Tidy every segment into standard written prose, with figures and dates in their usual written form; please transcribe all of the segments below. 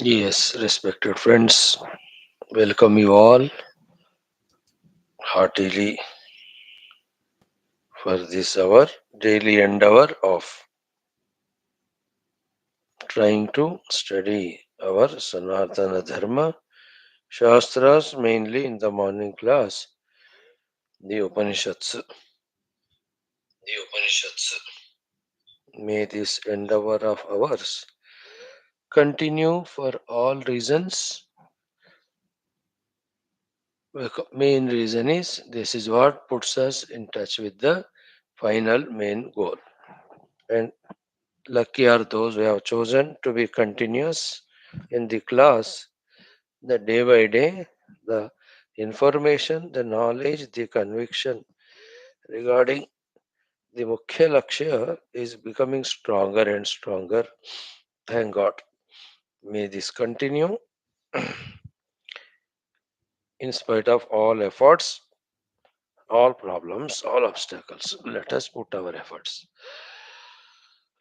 Yes, respected friends, welcome you all heartily for this our daily endeavor of trying to study our Sanatana Dharma Shastras, mainly in the morning class, the Upanishads. May this endeavor of ours continue for all reasons. The main reason is this is what puts us in touch with the final main goal. And lucky are those who have chosen to be continuous in the class, the day by day, the information, the knowledge, the conviction regarding the Mukhya Lakshya is becoming stronger and stronger. Thank God. May this continue in spite of all efforts, all problems, all obstacles. Let us put our efforts.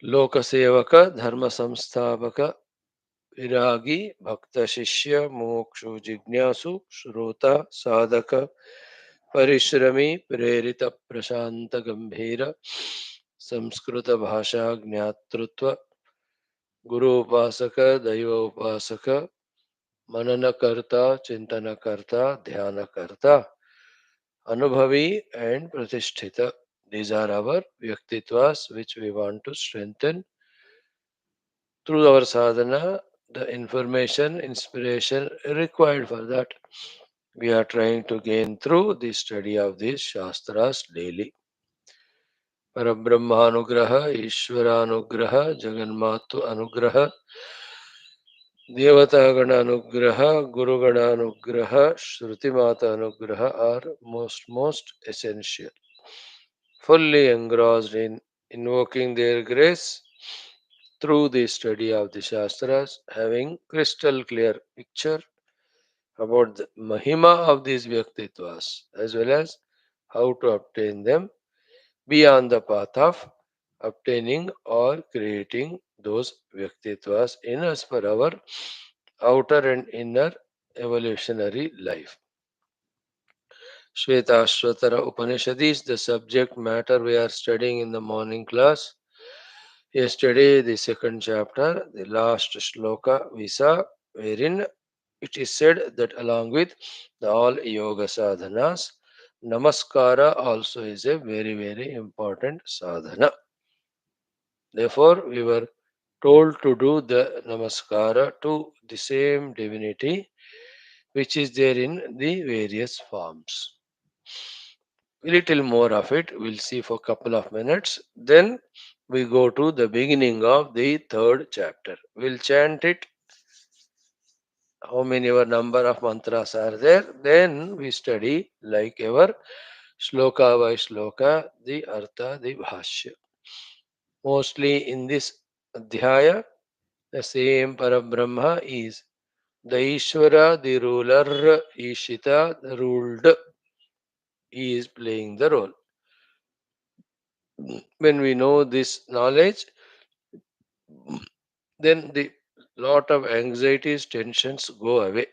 Lokasevaka, Dharma Samsthavaka, विरागी भक्त शिष्य मोक्षु जिज्ञासु श्रोता साधक परिश्रमी प्रेरित प्रशांत गंभीर संस्कृत भाषा ज्ञातृत्व गुरुपासक दैवोपासक मननकर्ता चिंतनकर्ता ध्यानकर्ता अनुभवी and प्रतिष्ठित. These are our vyaktitvas which we want to strengthen through our sadhana, the information, inspiration required for that. We are trying to gain through the study of these Shastras daily. Parabrahmanugraha, Ishvaranugraha, Jaganmatu Anugraha, Devatagana Anugraha, Gurugana Anugraha, Shrutimata Anugraha are most essential. Fully engrossed in invoking their grace through the study of the Shastras, having crystal clear picture about the Mahima of these Vyaktitvas as well as how to obtain them, be on the path of obtaining or creating those Vyaktitvas in us for our outer and inner evolutionary life. Shwethashwathara Upanishad is the subject matter we are studying in the morning class. Yesterday, the second chapter, the last shloka we saw, wherein it is said that along with the all yoga sadhanas, namaskara also is a very important sadhana. Therefore, we were told to do the namaskara to the same divinity which is there in the various forms. A little more of it we'll see for a couple of minutes. Then we go to the beginning of the third chapter. We'll chant it how many ever number of mantras are there. Then we study like ever shloka by shloka the artha, the bhashya. Mostly in this adhyaya, the same Parabrahma is the Ishvara, the ruler, Ishita, the ruled. He is playing the role. When we know this knowledge, then the lot of anxieties, tensions go away.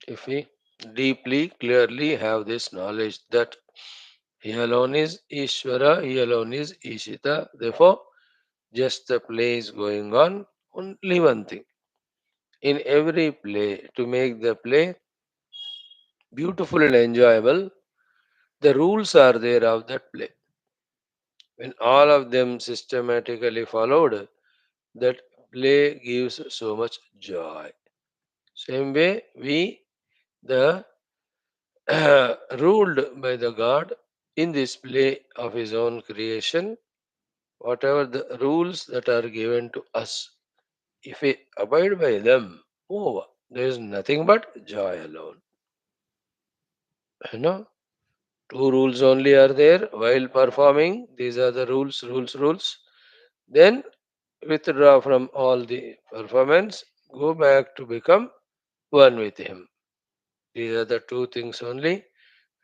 If we deeply, clearly have this knowledge that He alone is Ishvara, He alone is Ishita. Therefore, just the play is going on. Only one thing. In every play, to make the play beautiful and enjoyable, the rules are there of that play. When all of them systematically followed, that play gives so much joy. Same way, we, the ruled by the God in this play of His own creation, whatever the rules that are given to us, if we abide by them, oh, there is nothing but joy alone. You know, two rules only are there while performing. These are the rules. Then withdraw from all the performance, go back to become one with Him. These are the two things only.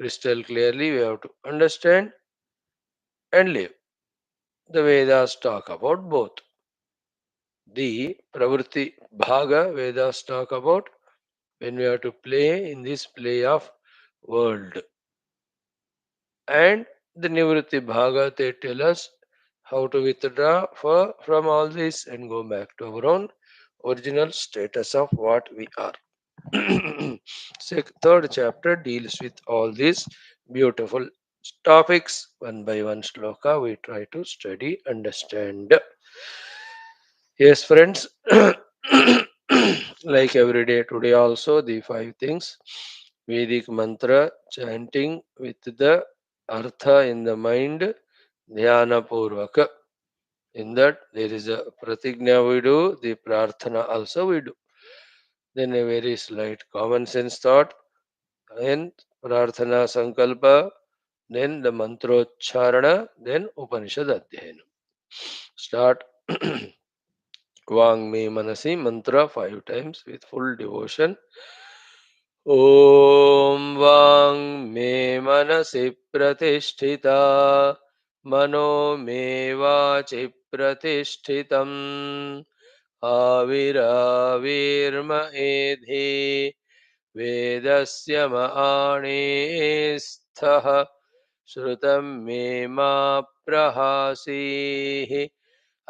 Crystal clearly, we have to understand and live. The Vedas talk about both. The pravritti bhaga Vedas talk about when we have to play in this play of world. And the nivritti bhaga they tell us how to withdraw from all this and go back to our own original status of what we are. Third chapter deals with all these beautiful topics. One by one sloka we try to study, understand. Yes, friends. Like every day today also the five things. Vedic mantra chanting with the artha in the mind, dhyana purvaka. In that there is a pratigna we do, the prarthana also we do. Then a very slight common sense thought, then prarthana sankalpa, then the mantrocharana, then Upanishad Adhyayana. Start Vang me manasi mantra five times with full devotion. Om Vang me manasi pratisthita mano me vachi pratishthitam आविराविर्म एधि वेदस्य महाणे स्थः श्रुतं मे मा प्रहासीः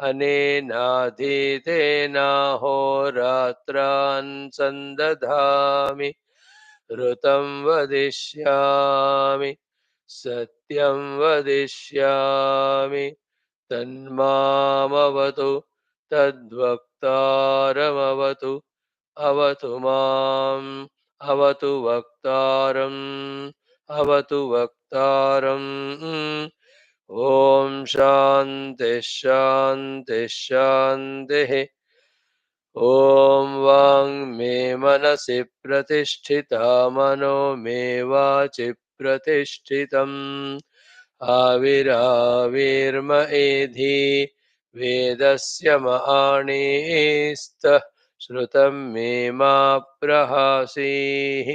अनेनाधीतेनाहोरात्रान् सन्दधामि ऋतं वदिष्यामि सत्यं वदिष्यामि तन्मामवतु तद्वक्तारमवतु अवतु माम् अवतु वक्तारम् अवतु वक्तारम् ॐ शान्ति शान्ति शान्तिः ॐ वाङ्मे मनसि प्रतिष्ठिता मनो मे वाचि प्रतिष्ठितम् आविराविर्म एधि वेदस्य महाणीस्तः श्रुतं मे मा प्रहासीः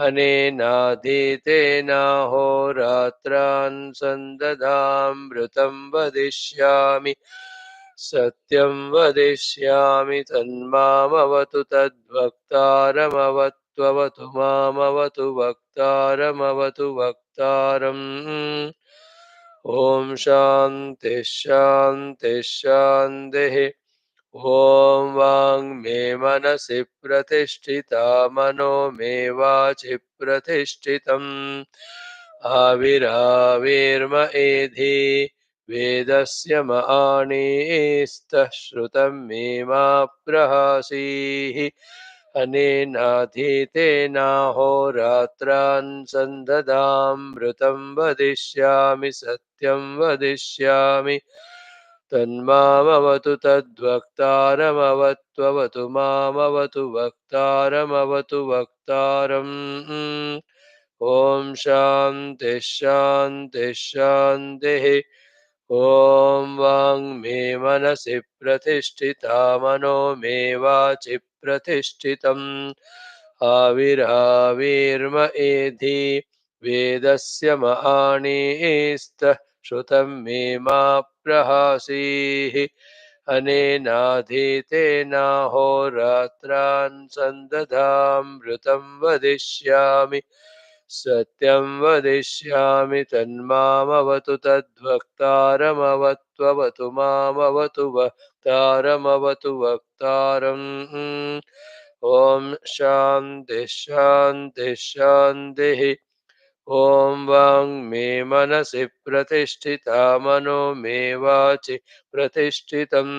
अनेनाधीतेनाहोरात्रान् सन्दधामृतं वदिष्यामि सत्यं वदिष्यामि तन्मामवतु तद्वक्तारमवत्ववतु मामवतु वक्तारमवतु वक्तारम् ॐ शान्ति शान्ति शान्तिः ॐ वाङ्मे मनसि प्रतिष्ठिता मनो मे वाचि प्रतिष्ठितम् आविराविर्म एधि वेदस्य महाणीस्तः श्रुतं मे मा प्रहासीः अनेनाधीतेनाहोरात्रान् सन्ददामृतं वदिष्यामि सत्यं वदिष्यामि तन्मामवतु तद्वक्तारमवत्ववतु मामवतु वक्तारमवतु वक्तारम् ॐ शान्ति शान्ति शान्तिः ॐ वाङ्मे मनसि प्रतिष्ठिता मनो मे वाचि प्रतिष्ठितम् आविराविर्म एधि वेदस्य महाणीस्तः श्रुतं मे मा प्रहासीः अनेनाधीतेनाहोरात्रान् सन्दधामृतं वदिष्यामि सत्यं वदिष्यामि तन्मामवतु तद्वक्तारमवत्ववतु मामवतु वक्तारमवतु वक्तारम् ॐ शान्ति शान्ति शान्तिः ॐ वाङ्मे मनसि प्रतिष्ठिता मनो मे वाचि प्रतिष्ठितम्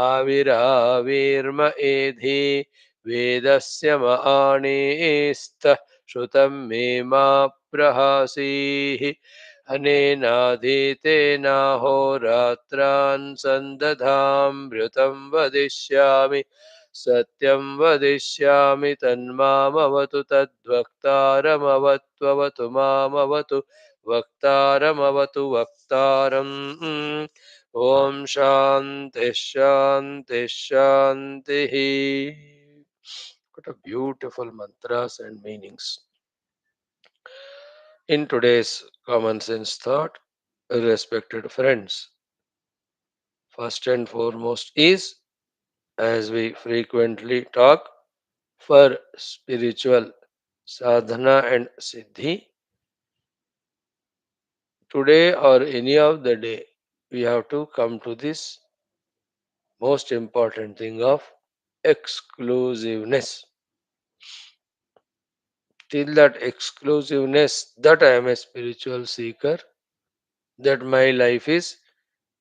आविराविर्म एधि वेदस्य महाणीस्तः श्रुतं मे मा प्रहासीः अनेनाधीतेनाहोरात्रान् सन्दधामृतं वदिष्यामि सत्यं वदिष्यामि तन्मामवतु तद्वक्तारमवत्ववतु मामवतु वक्तारमवतु वक्तारम् ॐ शान्ति शान्ति शान्तिः. What a beautiful mantras and meanings. In today's common sense thought, respected friends, first and foremost is as we frequently talk, for spiritual sadhana and siddhi, today or any of the day, we have to come to this most important thing of exclusiveness. Till that exclusiveness, that I am a spiritual seeker, that my life is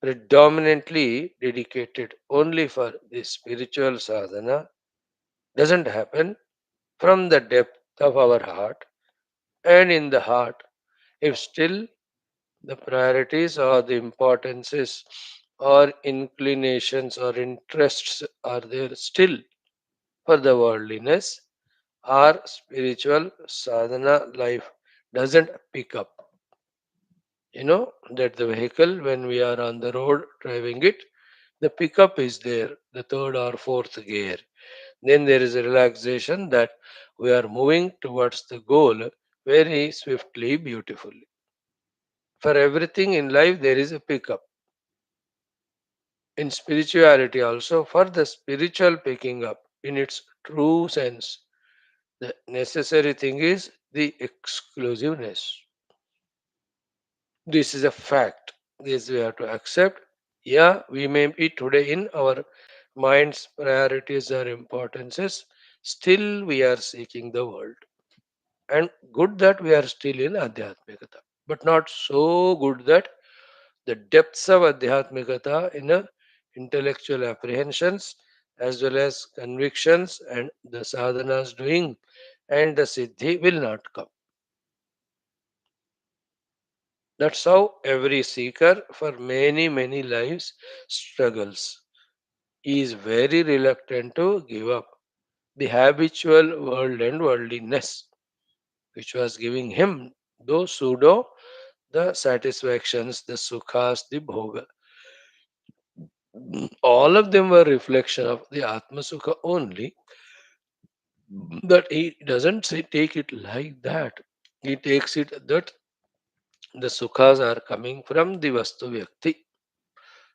predominantly dedicated only for the spiritual sadhana, doesn't happen from the depth of our heart. And in the heart, if still the priorities or the importances or inclinations or interests are there still for the worldliness, our spiritual sadhana life doesn't pick up. You know that the vehicle, when we are on the road driving it, the pickup is there, the third or fourth gear. Then there is a relaxation that we are moving towards the goal very swiftly, beautifully. For everything in life, there is a pickup. In spirituality, also, for the spiritual picking up in its true sense, the necessary thing is the exclusiveness. This is a fact. This we have to accept. Yeah, we may be today in our mind's priorities or importances, still we are seeking the world. And good that we are still in Adhyatmikata, but not so good that the depths of Adhyatmikata in a intellectual apprehensions as well as convictions and the sadhanas doing and the siddhi will not come. That's how every seeker for many, many lives struggles. He is very reluctant to give up the habitual world and worldliness, which was giving him those pseudo the satisfactions, the sukhas, the bhoga. All of them were reflection of the Atma Sukha only, that he doesn't say take it like that. He takes it that the sukhas are coming from the Vastu Vyakti.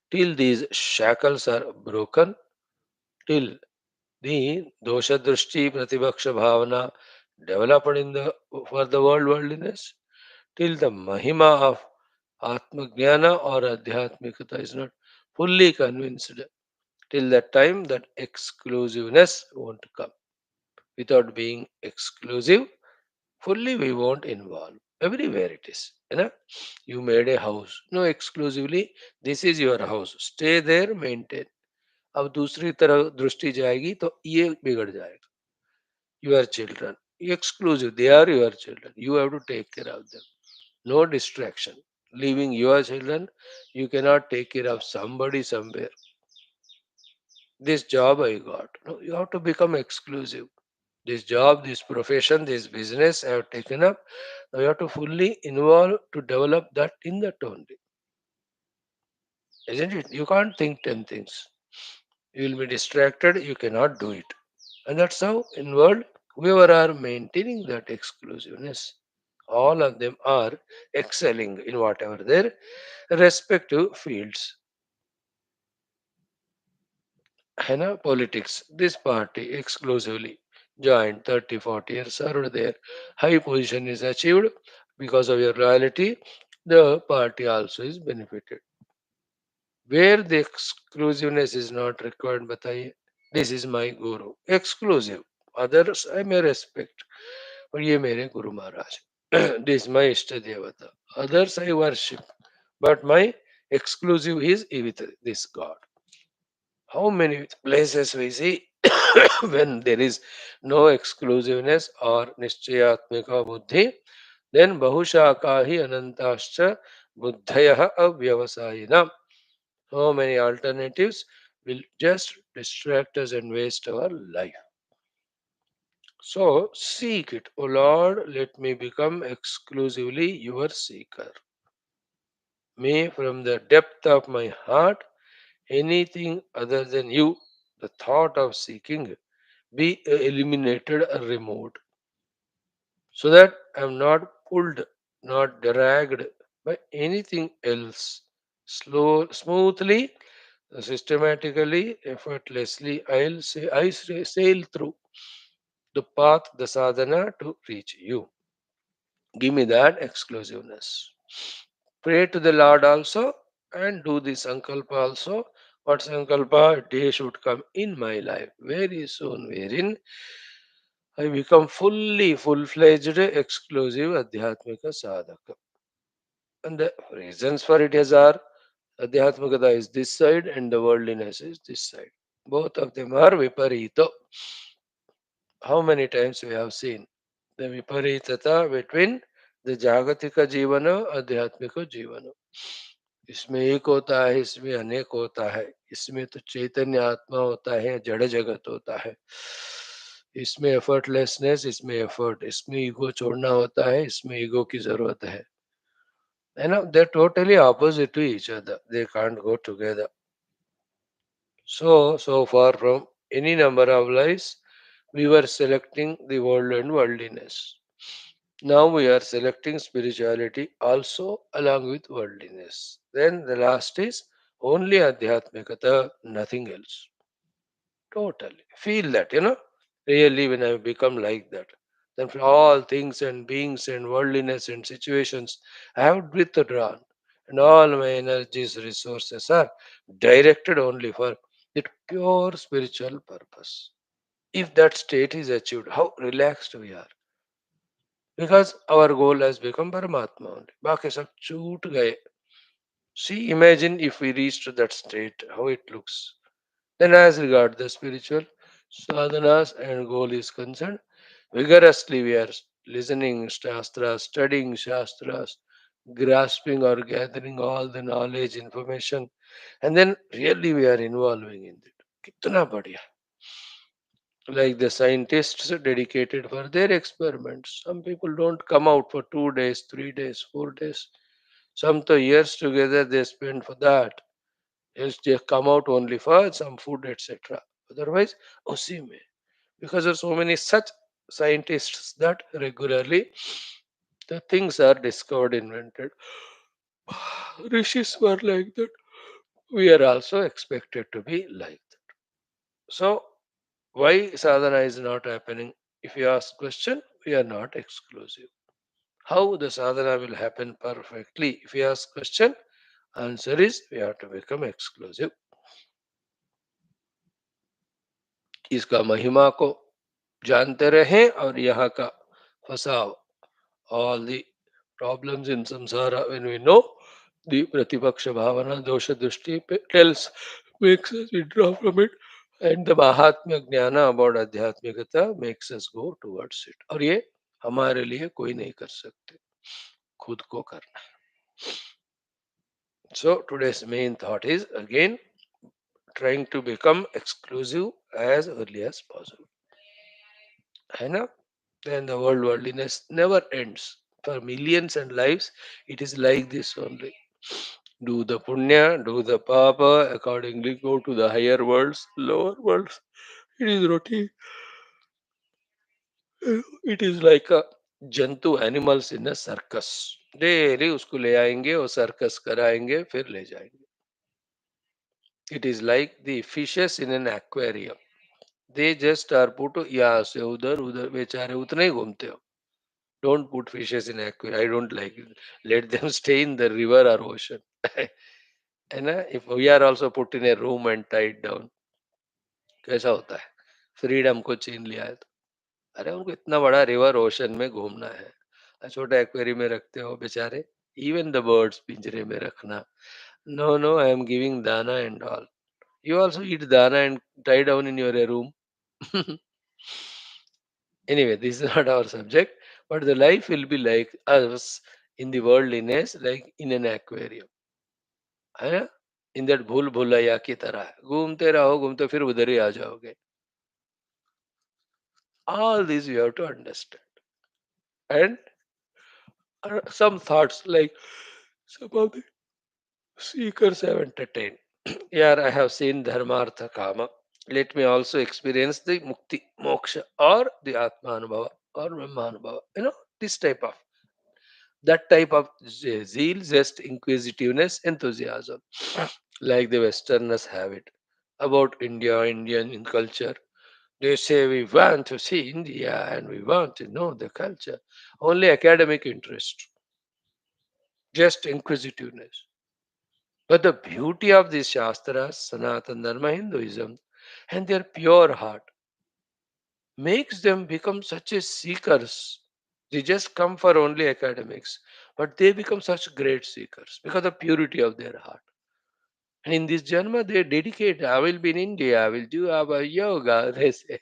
Till these shackles are broken, till the dosha drishti pratibhaksha bhavana developed in the for the worldliness, till the mahima of atma jnana or adhyatmikata is not fully convinced, till that time that exclusiveness won't come. Without being exclusive, fully we won't involve. Everywhere it is. You know, you made a house. No, exclusively, this is your house. Stay there, maintain. अब दूसरी तरफ दृष्टि जाएगी तो ये बिगड़ जाएगा. Your children, exclusive, they are your children. You have to take care of them. No distraction. Leaving your children, you cannot take care of somebody somewhere. This job I got. No, you have to become exclusive. This job, this profession, this business I have taken up. Now you have to fully involve to develop that in that only. Isn't it? You can't think 10 things. You will be distracted, you cannot do it. And that's how in world, whoever are maintaining that exclusiveness, all of them are excelling in whatever their respective fields. Hena politics, this party exclusively joined 30, 40 years, served there. High position is achieved because of your loyalty. The party also is benefited. Where the exclusiveness is not required, बताइए. This is my guru. Exclusive. Others I may respect. और ये मेरे Guru Maharaj. This is my इष्ट देवता. Others I worship. But my exclusive is with this God. How many places we see when there is no exclusiveness or निश्चयात्मिका बुद्धि, then बहुशाखा he अनंताश्च बुद्धयः अव्यवसायिनः. So many alternatives will just distract us and waste our life. So seek it. O Lord, let me become exclusively your seeker. May from the depth of my heart anything other than you, the thought of seeking, be eliminated or removed, so that I am not pulled, not dragged by anything else. Slow, smoothly, Systematically, effortlessly, sail through the path, the sadhana to reach you. Give me that exclusiveness. Pray to the Lord also and do the sankalpa also. What sankalpa? Day should come in my life very soon, wherein I become fully, full-fledged, exclusive Adhyatmika sadhaka. And the reasons for it is are Adhyatmikata is this side and the worldliness is this side. Both of them are viparita. How many times we have seen the viparitata between the Jagatika Jivana, Adhyatmika Jivana. इसमें एक होता है, इसमें अनेक होता है, इसमें तो चैतन्य आत्मा होता है, जड़ जगत होता है, इसमें एफर्टलेसनेस, इसमें एफर्ट, इसमें ईगो छोड़ना होता है, इसमें ईगो की जरूरत है. They're totally opposite to each other. They can't go together. So far from any number of lives, we were selecting the world and worldliness. Now we are selecting spirituality also along with worldliness. Then the last is only Adhyatmikata, nothing else. Totally. Feel that, really when I become like that. Then for all things and beings and worldliness and situations, I have withdrawn. And all my energies, resources are directed only for that pure spiritual purpose. If that state is achieved, how relaxed we are. Because our goal has become Paramatma only. बाकी सब छूट गए. See, imagine if we reached that state, how it looks. Then, as regard the spiritual sadhanas and goal is concerned, vigorously we are listening shastras, studying shastras, grasping or gathering all the knowledge, information, and then really we are involving in it. Kitna badhiya. Like the scientists dedicated for their experiments. Some people don't come out for 2 days, 3 days, 4 days. Some to years together they spend for that. Else they come out only for some food, etc. Otherwise, usi mein. Because of so many such scientists that regularly the things are discovered, invented. Rishis were like that. We are also expected to be like that. So why sadhana is not happening? If you ask question, we are not exclusive. How the sadhana will happen perfectly? If you ask question, answer is we have to become exclusive. इसका महिमा को जानते रहें और यहाँ का फसाव, all the problems in samsara, when we know the pratipaksh bhavana dosha drushti tells, makes us withdraw from it, and the mahatmya jnana about adhyatmikata makes us go towards it. और ये हमारे लिए कोई नहीं कर सकते, खुद को करना है. So today's main thought is again trying to become exclusive as early as possible. है ना? Then the worldliness never ends. For millions and lives, it is like this only. Do the punya, do the papa, accordingly go to the higher worlds, lower worlds. It is routine. It is like a जंतु animals in a circus. Daily उसको ले आएंगे और circus कराएंगे फिर ले जाएंगे. It is like the fishes in an aquarium. They just are put यहाँ से उधर उधर बेचारे उतने ही घूमते हो. Don't put fishes in aquarium. I don't like it. Let them stay in the river or ocean. And if we are also put in a room and tied down, कैसा होता है? फ्रीडम को छीन लिया है तो. अरे उनको इतना बड़ा रिवर ओशन में घूमना है. छोटा एक्वेरियम में रखते हो बेचारे. इवन द बर्ड्स पिंजरे में रखना. No, no, I am giving dana and all. You also eat dana and tie down in your room. Anyway, this is not our subject, but the life will be like us in the worldliness, like in an aquarium. है ना? In that भूल भुलैया की तरह घूमते रहो, घूमते फिर उधर ही आ जाओगे. All this you have to understand. And some thoughts like some of the seekers have entertained. Here I have seen dharmartha kama. Let me also experience the mukti, moksha, or the atma anubhava or brahma anubhava. This type of that type of zeal, zest, inquisitiveness, enthusiasm. like the Westerners have it about India, Indian in culture. They say we want to see India and we want to know the culture. Only academic interest, just inquisitiveness. But the beauty of these Shastras, Sanatana Dharma, Hinduism, and their pure heart makes them become such as seekers. They just come for only academics, but they become such great seekers because of purity of their heart. And in this Janma, they dedicate, I will be in India, I will do our yoga, they say.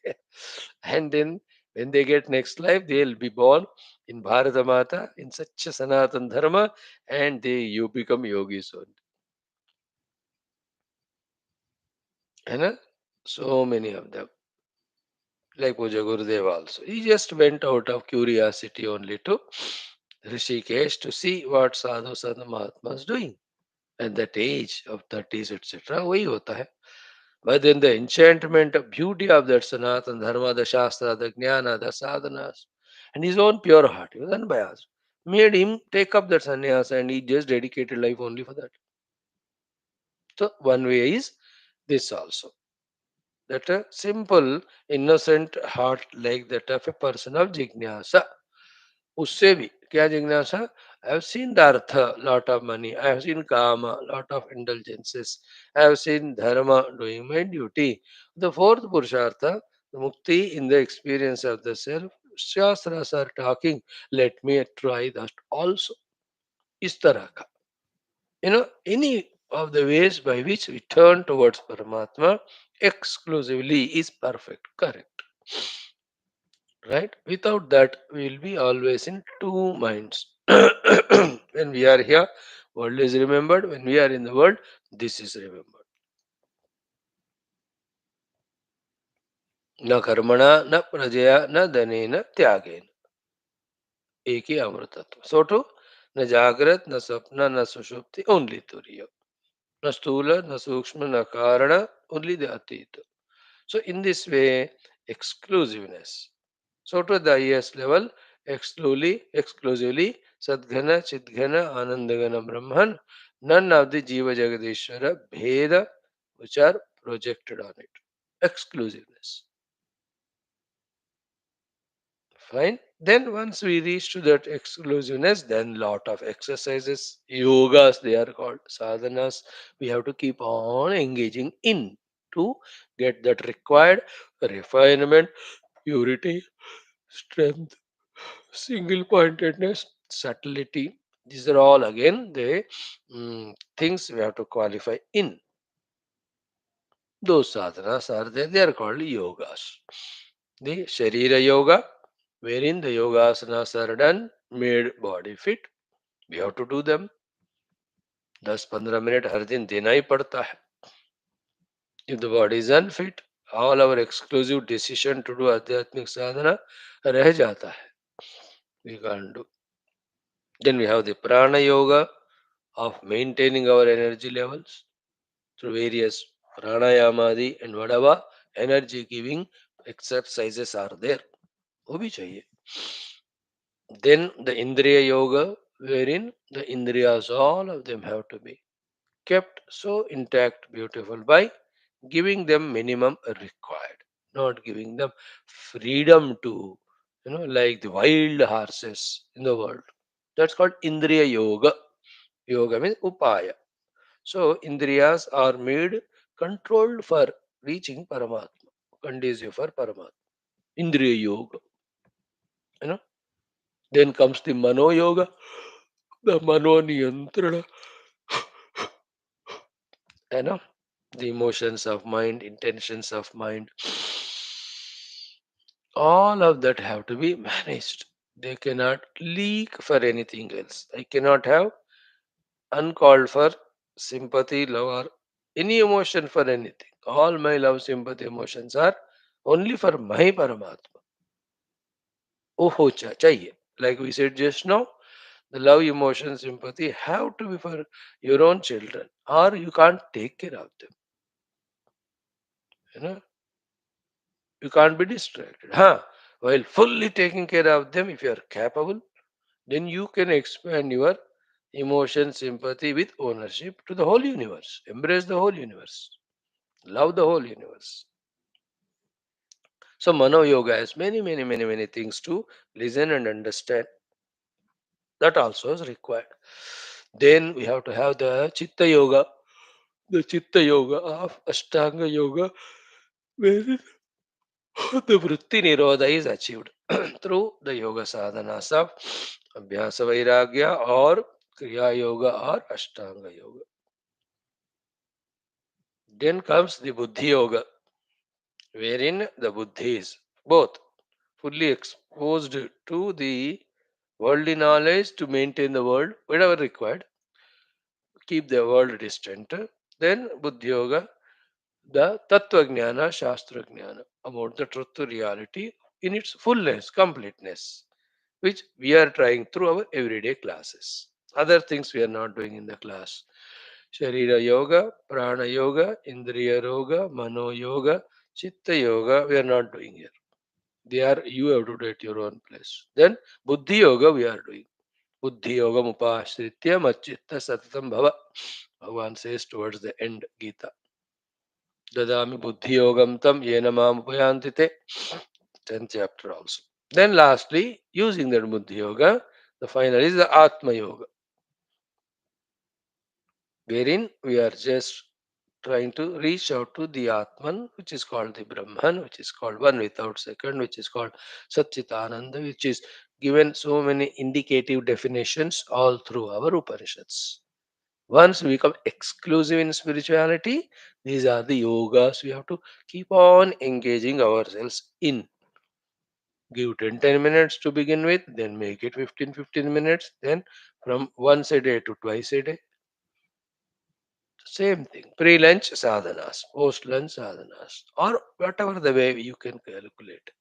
And then when they get next life, they'll be born in Bharata Mata, in such a Sanatan Dharma, and you become yogis only. And so many of them, like Puja Gurudev also. He just went out of curiosity only to Rishikesh to see what sadhu sadhu Mahatmas doing. At that age of 30s, etc., वही होता है. But then the enchantment, beauty of that Sanatana Dharma, the Shastra, the Jnana, the sadhanas, and his own pure heart, he was unbiased, made him take up that sannyas and he just dedicated life only for that. So, one way is this also. That a simple, innocent heart like that of a person of jignasa. उससे भी क्या जिज्ञासा? I have seen the artha, lot of money. I have seen kama, lot of indulgences. I have seen dharma, doing my duty. The fourth purushartha, the mukti in the experience of the self. Shastras are talking. Let me try that also. इस तरह का. Any of the ways by which we turn towards Paramatma exclusively is perfect, correct. Right? Without that, we will be always in two minds. When we are here, world is remembered. When we are in the world, this is remembered. न कर्मणा न प्रजया न धनेन त्यागेन एक ही अमृतत्व. So too, न जागृत न स्वप्न न सुषुप्ति, only turiya. न स्थूल न सूक्ष्म न कारण, only the atita. So in this way, exclusiveness. So to the highest level, exclusively Sadghana, Chidghana, Anandagana Brahman, none of the Jiva Jagadishwara Bheda which are projected on it. Exclusiveness. Fine. Then once we reach to that exclusiveness, then lot of exercises, yogas they are called, sadhanas, we have to keep on engaging in to get that required refinement, purity, strength, single pointedness, subtlety. These are all again the things we have to qualify in. Those sadhanas are there, they are called yogas. The Sharira Yoga, wherein the yogasanas are done, made body fit. We have to do them. 10-15 minute हर दिन देना ही पड़ता है. If the body is unfit, all our exclusive decision to do adhyatmic sadhana रह जाता है. We can't do. Then we have the prana yoga of maintaining our energy levels through various pranayamadi and whatever energy giving exercises are there. वो भी चाहिए. Then the Indriya Yoga, wherein the Indriyas, all of them have to be kept so intact, beautiful by giving them minimum required, not giving them freedom to, like the wild horses in the world. That's called Indriya Yoga. Yoga means Upaya. So Indriyas are made controlled for reaching Paramatma, conducive for Paramatma. Indriya Yoga. You know. Then comes the Mano Yoga, the Mano Niyantrana, you know, the emotions of mind, intentions of mind. All of that have to be managed. They cannot leak for anything else. I cannot have uncalled for sympathy, love, or any emotion for anything. All my love, sympathy, emotions are only for my Paramatma. Oh, chahiye. Like we said just now, the love, emotion, sympathy have to be for your own children, or you can't take care of them. You know, you can't be distracted. Huh? While fully taking care of them, if you are capable, then you can expand your emotion, sympathy with ownership to the whole universe. Embrace the whole universe. Love the whole universe. So Mano Yoga has many things to listen and understand. That also is required. Then we have to have the Chitta Yoga, the Chitta Yoga of Ashtanga Yoga, where the Vritti Nirodha is achieved through the yoga sadhanas of Abhyasa Vairagya or Kriya Yoga or Ashtanga Yoga. Then comes the Buddhi Yoga, wherein the Buddhi is both fully exposed to the worldly knowledge to maintain the world, whatever required, keep the world distant. Then Buddhi Yoga, the Tattva Jnana, Shastra Jnana, about the truth to reality in its fullness, completeness, which we are trying through our everyday classes. Other things we are not doing in the class. Sharira Yoga, Prana Yoga, Indriya Yoga, Mano Yoga, Chitta Yoga, we are not doing here. They are, you have to do it at your own place. Then Buddhi Yoga we are doing. Buddhi Yoga Mupashritya Machitta Satatam Bhava. Bhagavan says towards the end Gita. Dadami Buddhi Yogam Tam Yena Mam Upayantite. 10th chapter also. Then lastly, using that Buddhi Yoga, the final is the Atma Yoga, wherein we are just trying to reach out to the Atman, which is called the Brahman, which is called one without second, which is called Satchitananda, which is given so many indicative definitions all through our Upanishads. Once we become exclusive in spirituality, these are the yogas we have to keep on engaging ourselves in. Give 10 minutes to begin with, then make it 15 minutes, then from once a day to twice a day. Same thing. Pre-lunch sadhanas, post-lunch sadhanas, or whatever the way you can calculate.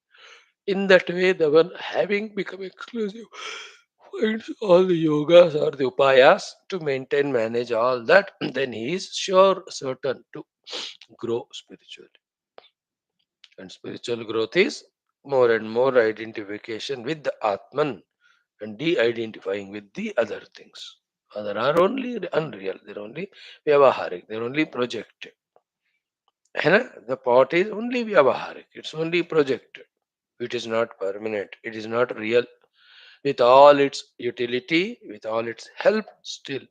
In that way, the one having become exclusive finds all the yogas or the upayas to maintain, manage all that, then he is sure, certain to grow spiritually. And spiritual growth is more and more identification with the Atman and de-identifying with the other things. Other are only unreal, they're only vyavaharic, they're only projected. The pot is only vyavaharic, it's only projected. It is not permanent, it is not real. With all its utility, with all its help, still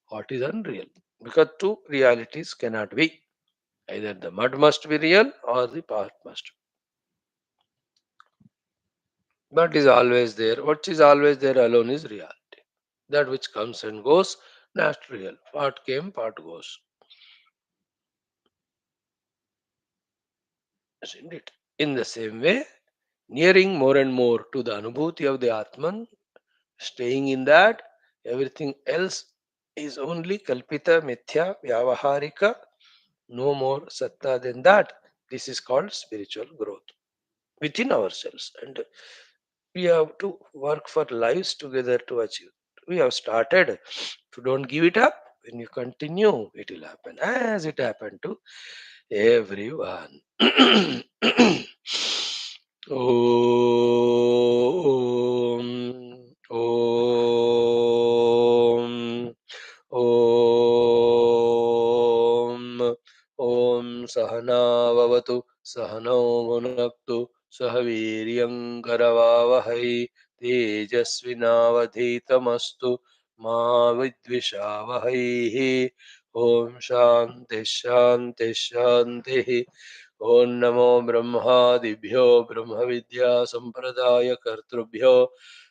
what is unreal? Because two realities cannot be. Either the mud must be real or the pot must. But is always there. What is always there alone is reality. That which comes and goes, not real. Part came, part goes. Isn't it? In the same way, nearing more and more to the anubhuti of the Atman, staying in that, everything else is only kalpita, mithya, vyavaharika, no more satta than that. This is called spiritual growth within ourselves. And we have to work for lives together to achieve. We have started. So don't give it up. When you continue, it will happen as it happened to everyone. Om, Om, Om, Om Sahana Vavatu, Sahano Bhunaktu, Sah Viryankaravavahai, Tejasvinavadhitamastu, Ma Vidvishavahai. Om Shanti Shanti Shanti. Om Namo Brahmadibhyo Brahma Vidya Sampradaya Kartrubhyo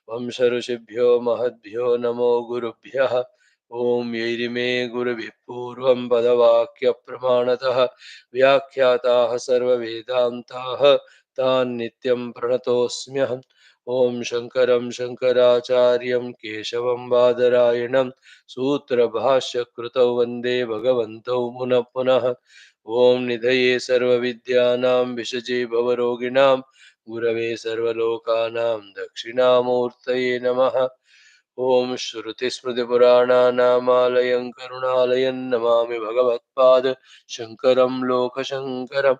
Vamsa Rishibhyo Mahadbhyo Namo Gurubhyah. Om Yairime Gurubhi Purvam Padavakya Pramanatah Vyakhyatāh Sarva Vedantāh Tan Nityam Pranatosmyaham. Om Shankaram Shankaracharyam Keshavam Badarayanam Sutra Bhashya Krutau Vande Bhagavantau Munah Punah. Om Nidhaye Sarva Vidyanam Vishaje Bhavaroginam Gurave Sarvalokanam Dakshinamurtaye Namaha. Om Shruti Smriti Purana Namalayam Karunalayan Namami Bhagavatpad Shankaram Loka Shankaram.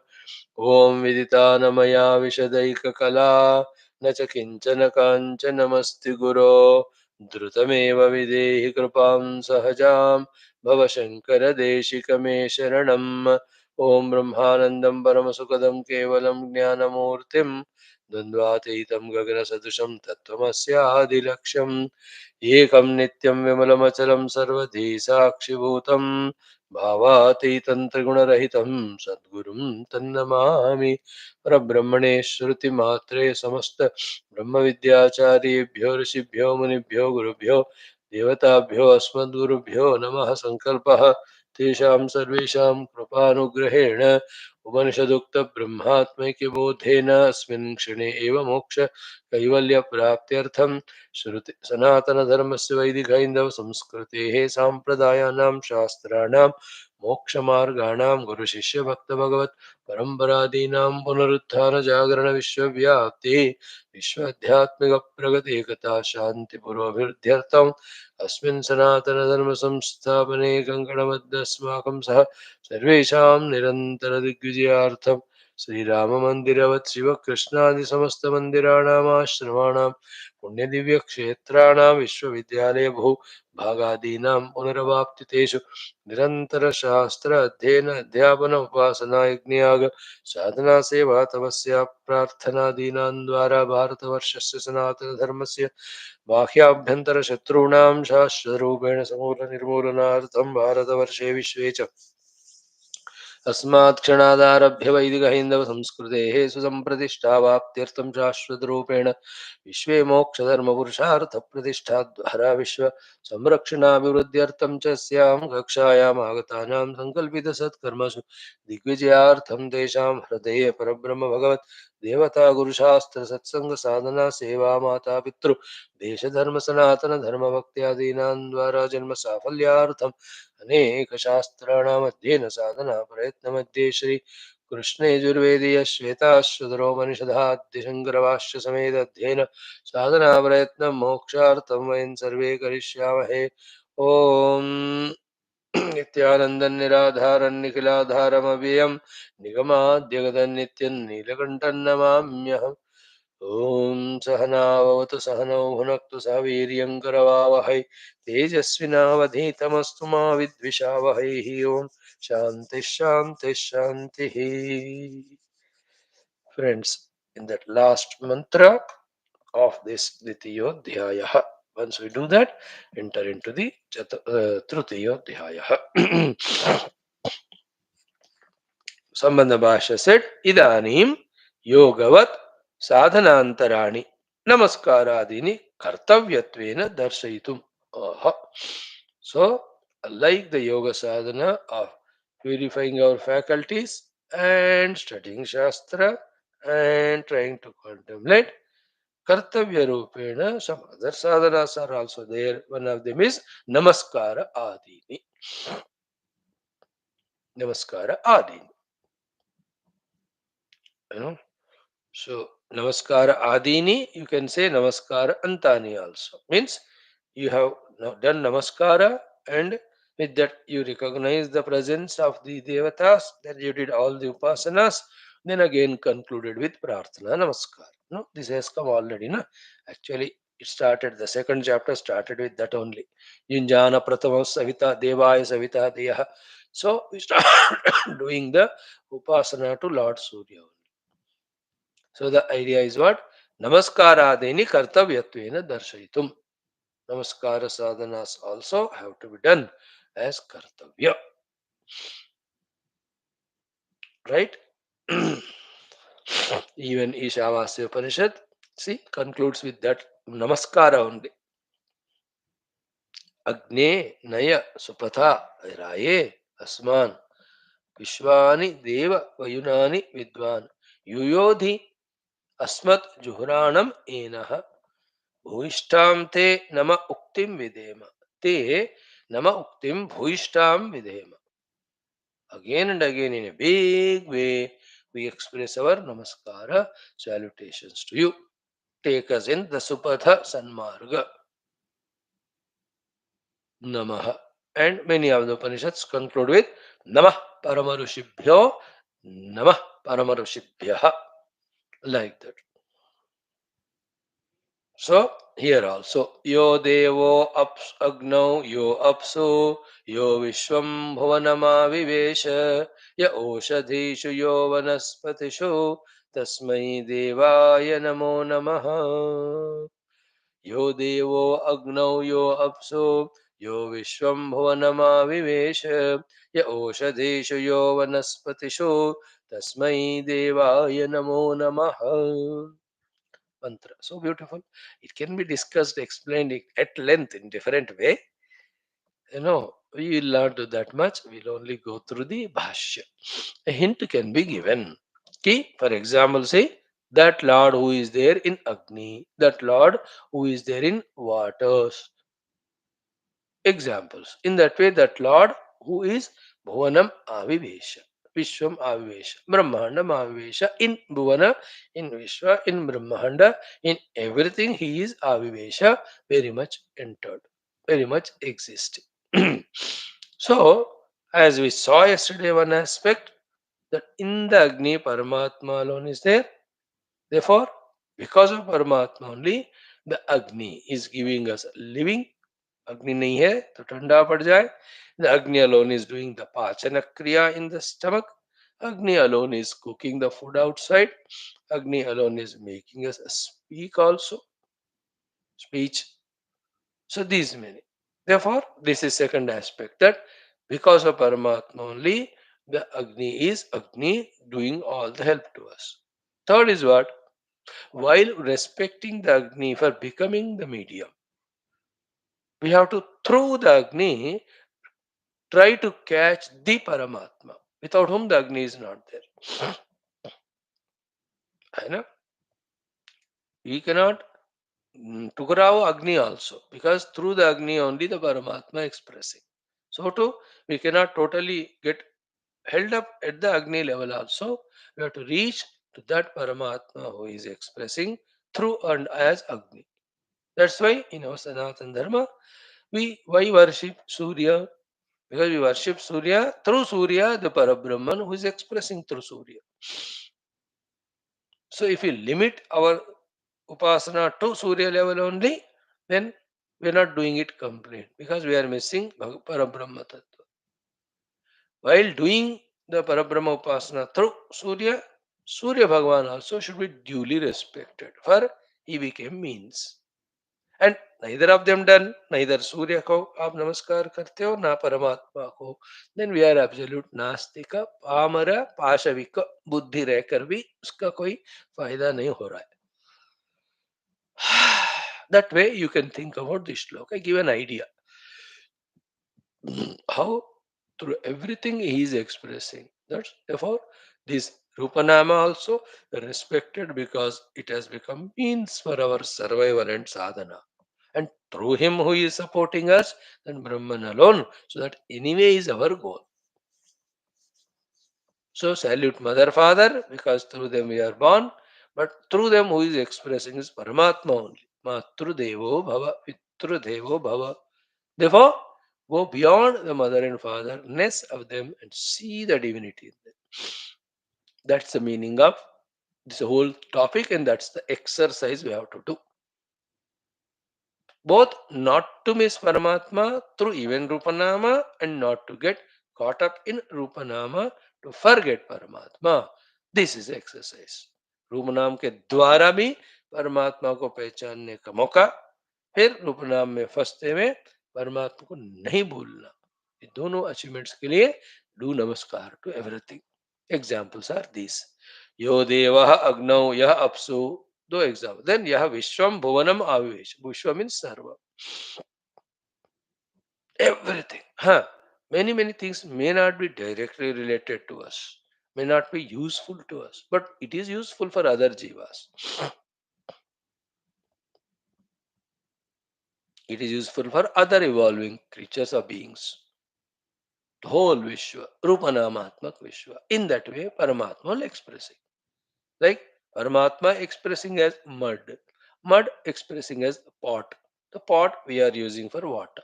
Om Viditanamaya Vishadaika Kala Nacha Kinchana Kanchanamasti Guru द्रुतमेव विदेहि कृपां सहजां भव शङ्कर देशिक मे शरणम्। ॐ ब्रह्मानन्दं परमसुखदं केवलं ज्ञानमूर्तिं द्वन्द्वातीतं गगनसदृशं तत्त्वमस्यादिलक्ष्यम् एकं नित्यं विमलमचलं सर्वधी साक्षिभूतं भावातीतं त्रिगुणरहितं सद्गुरुं तन्नमामि। परब्रह्मणे श्रुतिमात्रे समस्त ब्रह्मविद्याचार्येभ्यो ऋषिभ्यो मुनिभ्यो गुरुभ्यो देवताभ्यो अस्मद्गुरुभ्यो नमः। संकल्पः तेषां सर्वेषां कृपानुग्रहेण उपनिषदुक्तब्रह्मात्मैक्यबोधेन अस्मिन् क्षणे एव मोक्ष कैवल्यप्राप्त्यर्थं श्रुति सनातनधर्मस्य वैदिकैन्दवसंस्कृतेः साम्प्रदायानां शास्त्राणां मोक्षमार्गाणां गुरुशिष्यभक्तभगवत् परम्परादीनां पुनरुत्थानजागरणविश्वव्याप्ति विश्वाध्यात्मिकप्रगतिकता शान्तिपुरोभिवृद्ध्यर्थम् अस्मिन् सनातनधर्मसंस्थापने कङ्कणबद्धस्माकं सह सर्वेषां निरन्तरदिग्विजयार्थं श्रीराममन्दिरवत् शिवकृष्णादिसमस्तमन्दिराणामाश्रमाणां पुण्यदिव्यक्षेत्राणां विश्वविद्यालयभू भागादीनां पुनरवाप्तितेषु निरन्तरशास्त्र अध्ययन अध्यापन उपासना यज्ञयाग साधना सेवा तपस्या प्रार्थनादीनां द्वारा भारतवर्षस्य सनातनधर्मस्य बाह्याभ्यन्तरशत्रूणां शाश्वतरूपेण समूलनिर्मूलनार्थं भारतवर्षे विश्वे च अस्मात् क्षणादारभ्य वैदिकहैन्दवसंस्कृतेः सुसम्प्रतिष्ठावाप्त्यर्थं शाश्वतरूपेण विश्वे मोक्षधर्मपुरुषार्थप्रतिष्ठाद्वारा विश्वसंरक्षणाभिवृद्ध्यर्थं च अस्यां कक्षायाम् आगतानां सङ्कल्पितसत्कर्मसु दिग्विजयार्थं तेषां हृदये परब्रह्म भगवत् देवता गुरुशास्त्र सत्संग साधना सेवा माता पितृ देशधर्म सनातन धर्म भक्त्यादीनां द्वारा जन्म साफल्यार्थं अनेक शास्त्राणाम अध्ययन साधना प्रयत्न मध्ये श्री कृष्ण यजुर्वेदीय श्वेताश्वतरोपनिषदाद्य शंकरभाष्य समेत अध्ययन साधना प्रयत्न मोक्षार्थं वयं सर्वे करिष्यामहे। ओम नित्यानन्दं निराधारं निखिलाधारमव्ययं निगमाद्यगदं नित्यं नीलकण्ठं नमाम्यहम्। ॐ सहनाववतु सहनौ भुनक्तु सह वीर्यं करवावहै तेजस्विनावधीतमस्तु मा विद्विषावहैः। ॐ शान्तिः शान्तिः शान्तिः। Friends, in that last mantra of this Dvitiyodhyaya, once we do that, enter into the Trutiyodhyaya. Sambandha Bhashya said, Idanim yogavat sadhanantaraani namaskaradini kartavyattvena darshayitum. Aha. So, like the yoga sadhana of purifying our faculties and studying Shastra and trying to contemplate, Kartavya Rupena, some other sadhanas are also there. One of them is Namaskara Adini. Namaskara Adini. You know? So, Namaskara Adini, you can say Namaskara Antani also. Means you have done Namaskara and with that you recognize the presence of the Devatas, then you did all the Upasanas, then again concluded with Prarthana Namaskar. No, this has come already. No? Actually, it started, the second chapter started with that only. Yunjana Prathama Savita Devaya Savita Deyaha. So, we start doing the Upasana to Lord Surya. So the idea is what? Namaskaradeni kartavyattvena darshayitum. Namaskara sadhanas also have to be done as kartavya. Right? Even Ishavasya Upanishad, see, concludes with that namaskara only. Agne Naya Supatha Raye Asman Vishwani Deva Vayunani Vidwan Yuyodhi Asmat Juhranam Enaha भूयिष्ठां ते नम उक्तिं विधेम ते नम uktim bhuishtam vidhema. Again and again in a big way we express our namaskara salutations to you. Take us in the supatha sanmarga. Namaha. And many of the Upanishads conclude with Namah Paramarushibhyo, Namah Paramarushibhyaha. Like that. So here also, yo devo ups agno yo apso yo vishwam bhuvanama vivesha ya oshadhishu yo vanaspatishu tasmai devaya namo namaha. Yo devo agno yo apso yo vishwam bhuvanama vivesha ya oshadhishu yo vanaspatishu tasmai devaya namo namaha. Mantra. So beautiful. It can be discussed, explained at length in different way. We will not do that much. We'll only go through the Bhashya. A hint can be given. Key, for example, say that Lord who is there in Agni, that Lord who is there in waters. Examples. In that way, that Lord who is Bhuvanam Avivesha, Vishwam Avivesha, Brahmandam Avivesha, in Bhuvana, in Vishwa, in Brahmanda, in everything he is Avivesha, very much entered, very much existing. So, as we saw yesterday, one aspect that in the Agni, Paramatma alone is there. Therefore, because of Paramatma only, the Agni is giving us living. अग्नि नहीं है तो ठंडा पड़ जाए. The Agni alone is doing the Pachana Kriya in the stomach. Agni alone is cooking the food outside. Agni alone is making us speak also. Speech. So these many. Therefore, this is second aspect that because of Paramatma only, the Agni is Agni doing all the help to us. Third is what? While respecting the Agni for becoming the medium, we have to through the Agni try to catch the Paramatma, without whom the Agni is not there. I know we cannot tukarav Agni also, because through the Agni only the Paramatma expressing. So too, we cannot totally get held up at the Agni level also. We have to reach to that Paramatma who is expressing through and as Agni. That's why in our Sanatana Dharma, we why worship Surya, because we worship Surya, through Surya, the Parabrahman who is expressing through Surya. So if we limit our Upasana to Surya level only, then we are not doing it complete, because we are missing Parabrahma Tattva. While doing the Parabrahma Upasana through Surya, Surya Bhagavan also should be duly respected, for he became means. And neither of them done, neither Surya को आप नमस्कार करते हो ना परमात्मा को, then we are absolute नास्तिक Palmer पाशविक बुद्धि रहकर भी उसका कोई फायदा नहीं हो रहा है. That way you can think about this shloka. I give an idea how through everything he is expressing. That's therefore this Rupanama also respected, because it has become means for our survival and sadhana. And through him who is supporting us, then Brahman alone. So that anyway is our goal. So salute mother, father, because through them we are born, but through them who is expressing is Paramatma only. Matru Devo Bhava, Pitru Devo Bhava. Therefore, go beyond the mother and fatherness of them and see the divinity in them. That's the meaning of this whole topic, and that's the exercise we have to do. Both not to miss Paramatma through even Rupanama, and not to get caught up in Rupanama to forget Paramatma. This is exercise. रूपनाम के द्वारा भी परमात्मा को पहचानने का मौका, फिर रूपनाम में फंसते हुए परमात्मा को नहीं भूलना. ये दोनों अचीवमेंट्स के लिए do namaskar to everything. Examples are this. यो देवः अग्नौ यः अप्सु. दो एग्जाम्पल. देन यह विश्वम भुवनम आविवेश. विश्व means serve. Everything. Huh. Many things may not be directly related to us, may not be useful to us, but it is useful for other jivas. It is useful for other evolving creatures or beings. The whole Vishwa, Rupanamatmak Vishwa. In that way, Paramatma will expressing. Like Paramatma expressing as mud, mud expressing as pot. The pot we are using for water.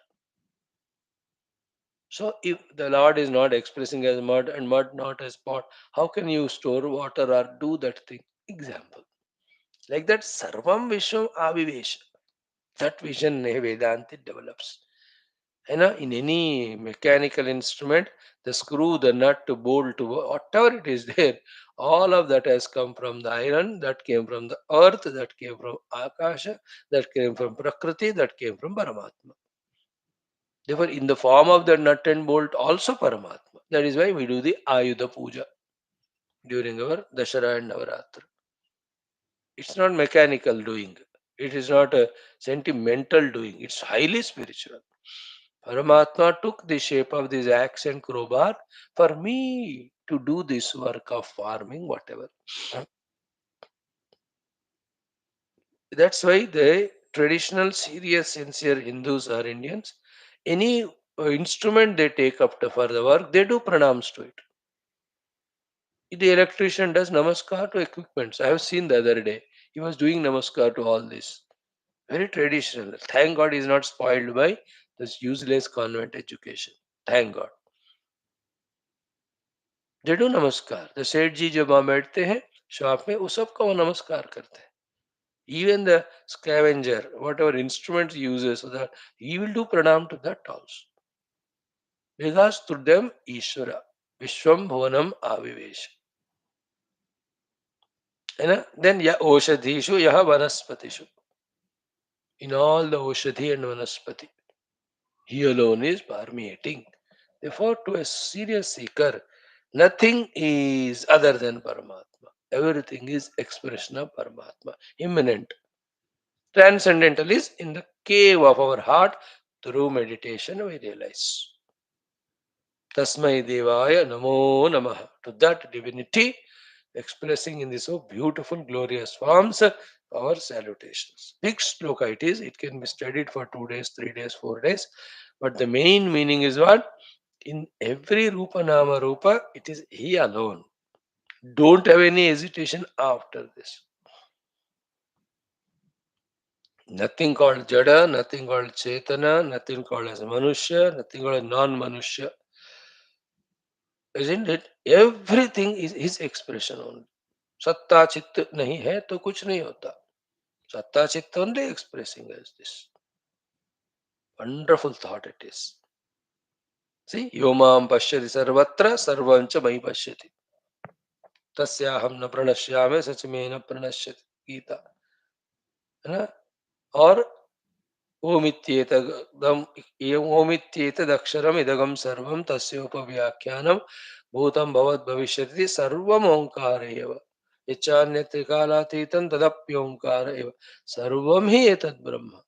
So if the Lord is not expressing as mud and mud not as pot, how can you store water or do that thing? Example. Like that, Sarvam Vishwam Avivesha. That vision Vedanta develops. And in any mechanical instrument, the screw, the nut, bolt, whatever it is there, all of that has come from the iron, that came from the earth, that came from Akasha, that came from Prakriti, that came from Paramatma. Therefore, in the form of the nut and bolt, also Paramatma. That is why we do the Ayudha Puja during our Dashara and Navaratra. It's not mechanical doing. It is not a sentimental doing. It's highly spiritual. Paramatma took the shape of this axe and crowbar for me to do this work of farming, whatever. That's why the traditional, serious, sincere Hindus or Indians, any instrument they take up to for the work, they do pranams to it. The electrician does namaskar to equipments. I have seen the other day. He was doing namaskar to all this. Very traditional. Thank God he is not spoiled by this useless convent education. Thank God. They do नमस्कार. The सेठ जी जब वहां बैठते हैं shop में, वो सबका वो नमस्कार करते हैं. Even the scavenger, whatever instruments he uses, so that he will do pranam to that also. Because to them, Ishvara, Vishwam Bhuvanam Avivesh. Then ya Oshadhishu, Yaha Vanaspatishu. In all the Oshadhi and Vanaspati, he alone is permeating. Therefore, to a serious seeker, nothing is other than Paramatma. Everything is expression of Paramatma. Immanent. Transcendental is in the cave of our heart. Through meditation, we realize. Tasmai Devaya Namo Namaha. To that divinity, expressing in the so beautiful, glorious forms, our salutations. Big sloka it is. It can be studied for 2 days, 3 days, 4 days. But the main meaning is what? In every Rupa Nama Rupa, it is He alone. Don't have any hesitation after this. Nothing called Jada, nothing called Chetana, nothing called as Manushya, nothing called non-Manushya. Isn't it? Everything is His expression only. सत्ता चित्त नहीं है तो कुछ नहीं होता. सत्ता चित्त only expressing as this. Wonderful thought it is. See, Yomam pashyati sarvatra sarvam cha mai pashyati. तस्याहम न प्रणश्यामे सच में न प्रणश्यति. गीता है ना. और ओमित्येतदम ओमित्येतदक्षरम इदगम सर्वम तस्योपव्याख्यानम भूतम भवत् भविष्यति सर्वम ओंकार एव. यच्चान्यत्रिकालातीतं तदप्योंकार एव. सर्वम ही एतत् ब्रह्म.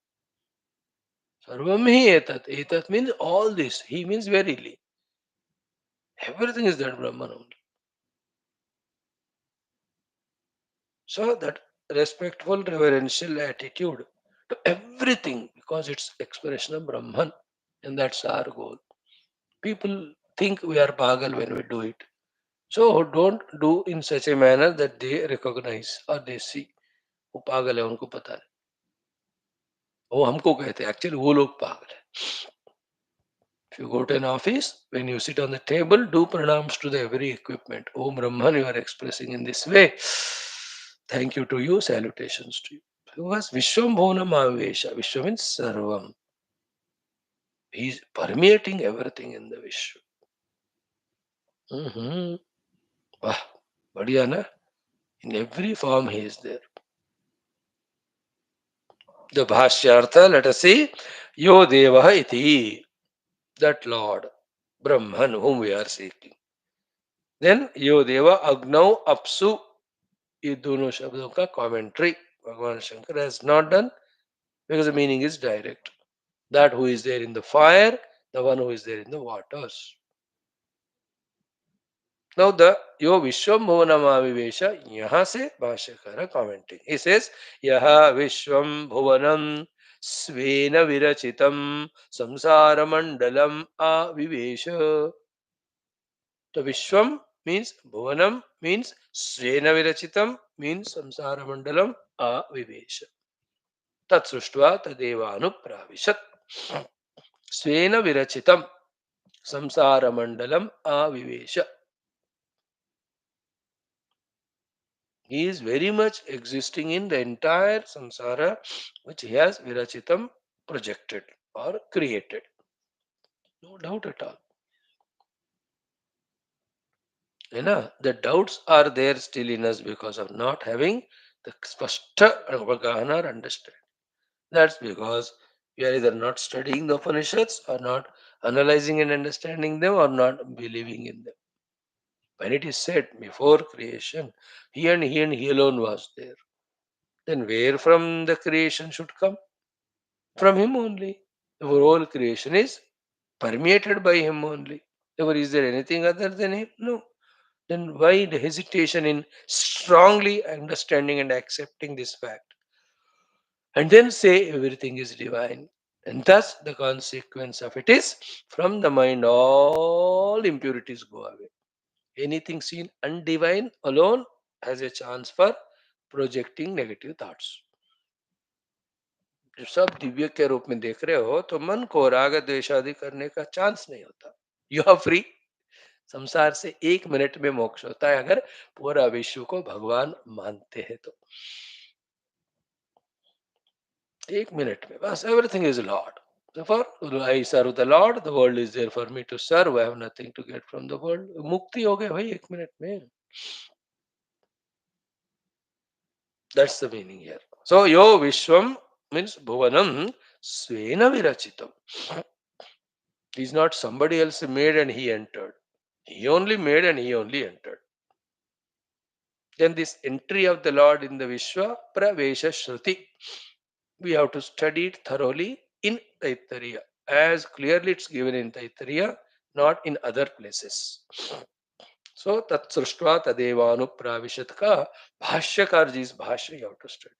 सर्वम ही एतत्. एतत् means all this. He means verily. Everything is that Brahman only. So that respectful, reverential attitude to everything, because it's expression of Brahman, and that's our goal. People think we are pagal when we do it. So don't do in such a manner that they recognize or they see. वो पागल है, उनको पता है. वो हमको कहते हैं, एक्चुअली वो लोग पागल है. If you go to an office, when you sit on the table, do pranams to the every equipment. Om Brahman, you are expressing in this way. Thank you to you, salutations to you. Because Vishwam Bhonam Avesha. Vishwa means Sarvam. He is permeating everything in the Vishwa. Wah, बढ़िया ना? In every form he is there. The Bhashyartha, let us see. Yo Devaha iti. That Lord, Brahman, whom we are seeking. Then Yo Deva Agnau Apsu. ये दोनों शब्दों का commentary भगवान Shankar has not done, because the meaning is direct. That who is there in the fire, the one who is there in the waters. Now the yo Vishwam Bhuvanam यहाँ से भाष्यकार commenting. He says यह विश्वम भुवनम स्वेन विरचितम संसार मंडलम आविवेश. So Vishwam means Bhuvanam means Svena Virachitam means Samsara Mandalam Avivesha. Tat Sushtva Tadeva Anupravishat. Svena Virachitam Samsara Mandalam Avivesha. He is very much existing in the entire samsara which he has virachitam projected or created. No doubt at all. You know, the doubts are there still in us because of not having the spashta avagahana understand. That's because we are either not studying the Upanishads or not analyzing and understanding them or not believing in them. When it is said before creation, he alone was there. Then where from the creation should come? From him only. The whole creation is permeated by him only. Therefore, is there anything other than him? No. Then why the hesitation in strongly understanding and accepting this fact? And then say everything is divine. And thus the consequence of it is from the mind all impurities go away. Anything seen undivine alone has a chance for projecting negative thoughts. जब सब दिव्य के रूप में देख रहे हो तो मन को राग द्वेष आदि करने का चांस नहीं होता. You are free. संसार से 1 मिनट में मोक्ष होता है अगर पूरा विश्व को भगवान मानते हैं तो. 1 मिनट में बस everything is Lord. Therefore, I serve the Lord. The world is there for me to serve. I have nothing to get from the world. मुक्ति हो गया भाई 1 मिनट में. That's the meaning here. So, yo Vishwam means Bhuvanam Svena Virachitam. He is not somebody else made and he entered. He only made and he only entered. Then this entry of the Lord in the Vishwa Pravesha Shruti. We have to study it thoroughly in Taittiriya. As clearly it's given in Taittiriya, not in other places. So tat srishtva tadevanu pravishat ka bhashyakarji's bhashya you have to study.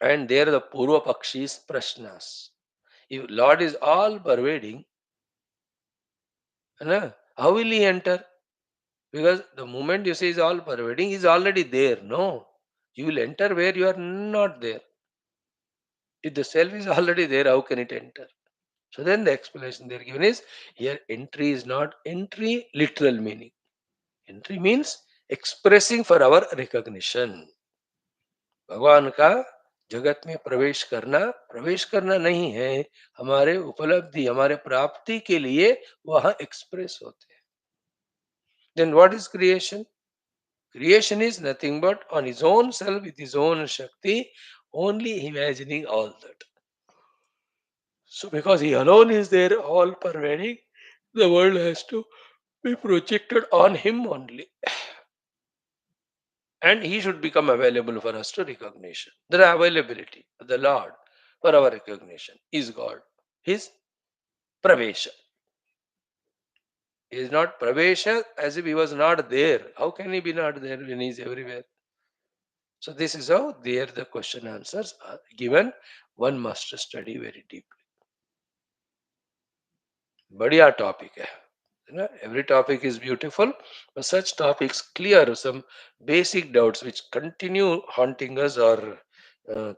And there the Purva Pakshi's prashnas. If Lord is all pervading, how will he enter? Because the moment you say is all pervading, he is already there. No. You will enter where you are not there. If the self is already there, how can it enter? So then the explanation they are given is here entry is not entry literal meaning. Entry means expressing for our recognition. भगवान का जगत में प्रवेश करना नहीं है. हमारे उपलब्धि हमारे प्राप्ति के लिए वहां एक्सप्रेस होते हैं. Then what is creation? Creation is nothing but on his own self with his own Shakti, only imagining all that. So, because he alone is there, all pervading, the world has to be projected on him only. And he should become available for us to recognition. The availability of the Lord for our recognition is God. His Pravesha. He is not Pravesha as if he was not there. How can he be not there when he is everywhere? So this is how there the question answers are given. One must study very deeply. बढ़िया topic है. Every topic is beautiful, but such topics clear some basic doubts which continue haunting us or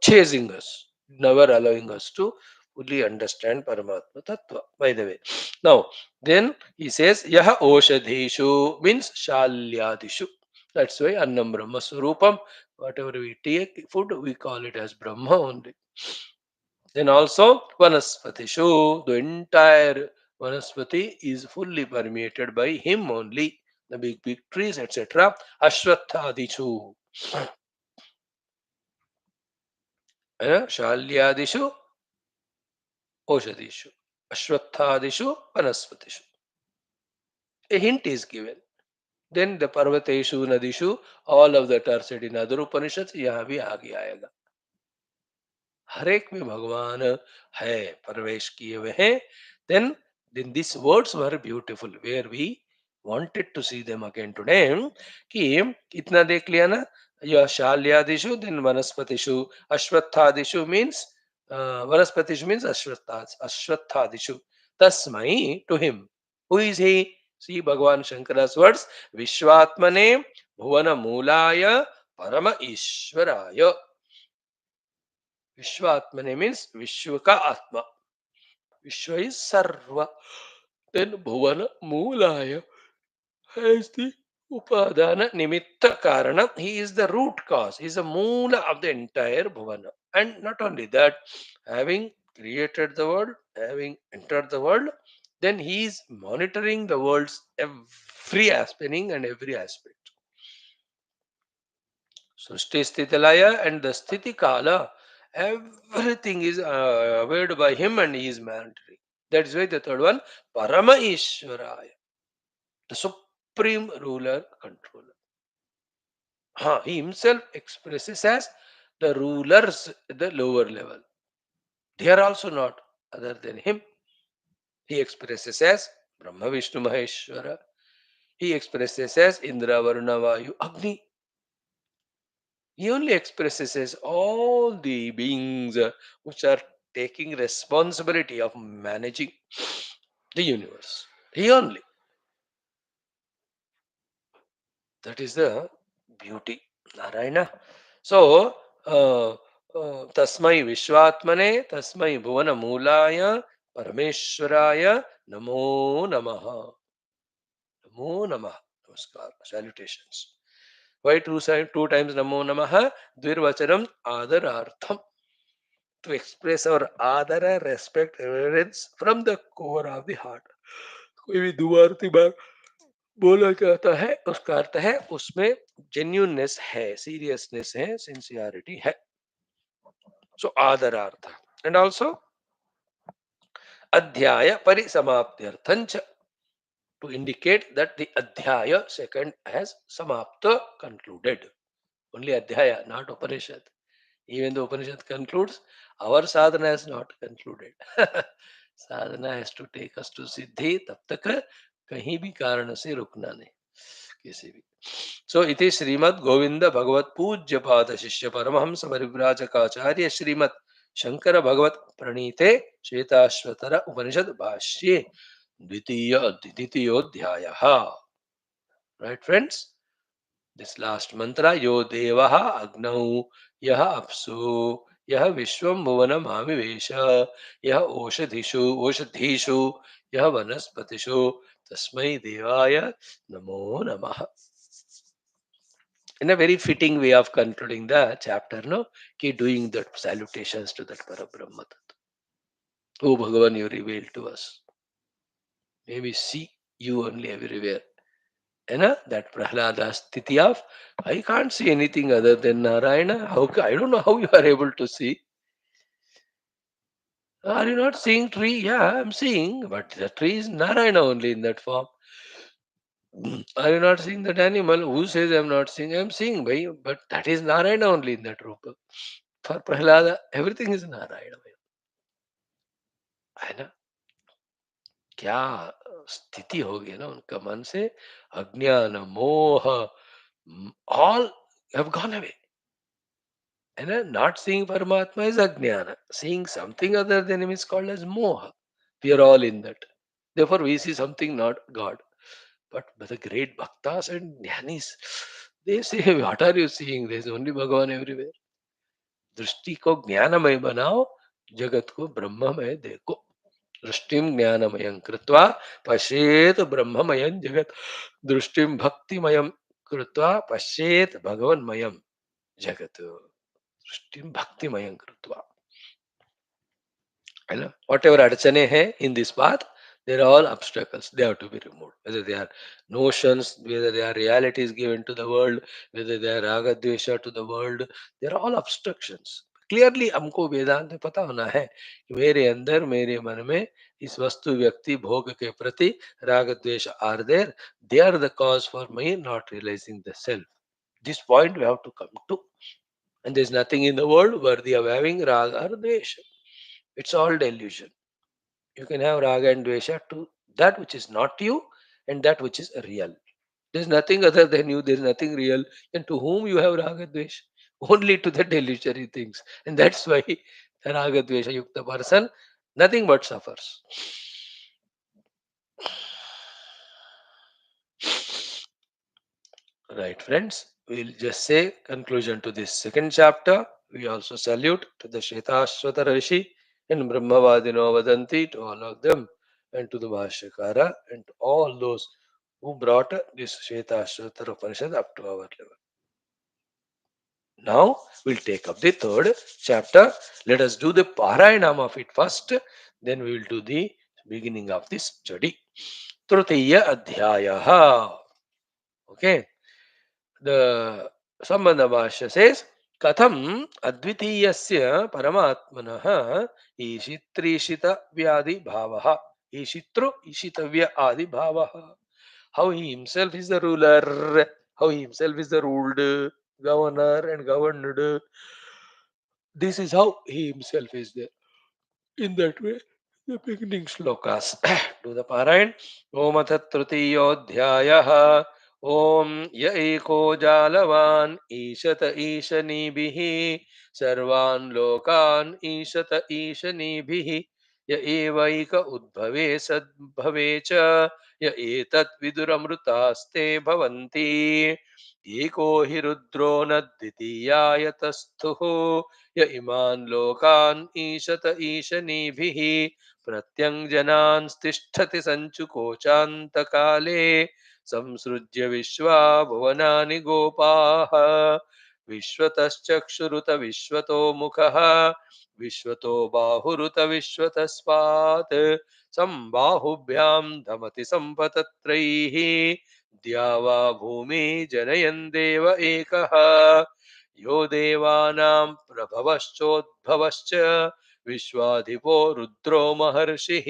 chasing us, never allowing us to fully understand Paramatma Tattva. By the way, now then he says Yaha Oshadhishu means Shalyadishu. That's why Annam Brahma Surupam. Whatever we take food, we call it as Brahma only. Then also Vanaspatishu, the entire Vanaspati is fully permeated by him only. The big trees, etc. Ashwathadishu, Shalyadishu, Oshadishu, Ashwathadishu, Vanaspatishu. A hint is given. Then the Parvateshu, Nadishu, all of that are said in other Upanishads. यहाँ भी आगे आएगा. हर एक में भगवान है प्रवेश किए हुए हैं. Then these words were beautiful where we wanted to see them again today. कि इतना देख लिया ना. यह शाल्यादिषु then वनस्पतिषु अश्वत्थादिषु means वनस्पतिषु means अश्वत्थादिषु तस्मै to him. Who is he? See Bhagavan Shankara's words. Vishwatmane bhuvana mulaya parama ishwaraya. Vishwatmane means Vishwa ka Atma. Vishwa is Sarva. Then Bhuvana Moolaya has the Upadana Nimitta Karana. He is the root cause. He is the moola of the entire bhuvana. And not only that, having created the world, having entered the world, then he is monitoring the world's every happening and every aspect. Srishti Sthitilaya and the Sthiti Kala, everything is aware by him and he is monitoring. That is why the third one, Parama Ishwaraya, the supreme ruler, controller. He himself expresses as the rulers at the lower level. They are also not other than him. He expresses as Brahma Vishnu Maheshwara. He expresses as Indra Varuna Vayu Agni. He only expresses as all the beings which are taking responsibility of managing the universe. He only. That is the beauty. Narayana. So, Tasmai Vishwatmane, Tasmai Bhuvana Mulaya, Parameshwaraya, Namo Namaha. Namo Namaha. Namaskar. Salutations. Why two times Namo Namaha? Dvirvachanam Adarartham. To express our adara, respect, reverence from the core of the heart. कोई भी दुआरती बात बोला जाता है उसका अर्थ है उसमें genuineness है, सीरियसनेस है, सिंसियरिटी है. So आदरार्थ and also अध्याय परिसमाप्त्यर्थंच to indicate that the adhyaya second has samapta concluded. Only adhyaya, not Upanishad. Even the Upanishad concludes, our sadhana has not concluded. Sadhana has to take us to सिद्धि. तब तक कहीं भी कारण से रुकना नहीं किसी भी. सो इति श्रीमद् गोविंद भगवत पूज्य पाद शिष्य परमहंस परिव्राजकाचार्य श्रीमद् शंकर भगवत प्रणीते श्वेताश्वतर उपनिषद भाष्ये द्वितीयोऽध्यायः. Right, friends? This last mantra, Yo Devaha Agnau, Yaha Apsu, Yaha Vishwam Bhuvanam Amivesha, Yaha Oshadhishu, Yaha Vanaspatishu, Tasmai Devaya, Namo Namaha. In a very fitting way of concluding the chapter, no? Keep doing the salutations to that Parabrahma. Oh Bhagavan, you revealed to us. May we see you only everywhere. That Prahlada sthiti of I can't see anything other than Narayana. I don't know how you are able to see. Are you not seeing tree? Yeah, I'm seeing, but the tree is Narayana only in that form. Are you not seeing that animal? Who says I'm not seeing? I'm seeing, bhai, but that is Narayana only in that rupa. For Prahlada, everything is Narayana. है ना? क्या स्थिति हो गई ना उनका मन से अज्ञान मोह all have gone away. Not seeing Paramatma is ajnana. Seeing something other than him is called as moha. We are all in that. Therefore, we see something not God. But the great bhaktas and jnanis, they say, what are you seeing? There is only Bhagavan everywhere. दृष्टि को ज्ञानमय बनाओ, जगत को ब्रह्ममय देखो. दृष्टिम ज्ञानमयं कृत्वा पश्येत ब्रह्ममयं जगत. दृष्टिम भक्तिमयं कृत्वा पश्येत भगवन्मयं जगत. दृष्टिम भक्तिमयं कृत्वा. Whatever adchane hai in this path, they're all obstacles. They have to be removed. Whether they are notions, whether they are realities given to the world, whether they are raga dvesha to the world, they're all obstructions. Clearly हमको वेदांत में पता होना है कि मेरे अंदर मेरे मन में इस वस्तु व्यक्ति भोग के प्रति राग द्वेष are there. They are the cause for me not realizing the self. This point we have to come to. And there's nothing in the world worthy of having raga or dvesha. It's all delusion. You can have raga and dvesha to that which is not you and that which is real. There's nothing other than you, there's nothing real. And to whom you have raga dvesha? Only to the delusory things. And that's why the raga dvesha yukta person nothing but suffers. Right, friends. We'll just say conclusion to this second chapter. We also salute to the Shwethashwathara Rishi and Brahmavadino Vadanti, to all of them, and to the Bhashyakara and to all those who brought this Shwethashwathara Upanishad up to our level. Now we'll take up the third chapter. Let us do the Parayanam of it first, then we will do the beginning of this study. Tritiya Adhyaya. Okay. The Sambandha Bhashya says, Katham Advitiyasya Paramatmanaha Ishitrishita Vyadi Bhavaha. Ishitru Ishitavya Adi Bhavaha. How he himself is the ruler, how he himself is the ruled, governor and governed. This is how he himself is there. In that way, the beginning shlokas. Do the Parayan. Om Athatrutiyodhyayah. Om Ya Eko Jalavan Ishata Ishanibhihi Sarvan Lokan Ishata Ishanibhihi Ya Evaika Udbhave Sadbhave Cha Ya Etat Viduramrutaste Bhavanti Eko hi Rudro Nadvitiyayatasthuho य इमान् लोकान् ईशत ईशनीभिः प्रत्यङ्जनान् तिष्ठति सञ्चुकोचान्तकाले संसृज्य विश्वा भुवनानि गोपाः विश्वतश्चक्षुरुत विश्वतो मुखः विश्वतो बाहुरुत विश्वतस्पात् सम्बाहुभ्यां धमति सम्पतत्रैः द्यावा भूमि जनयन् देव एकः यो देवानां प्रभवश्चोद्भवश्च विश्वाधिपो रुद्रो महर्षिः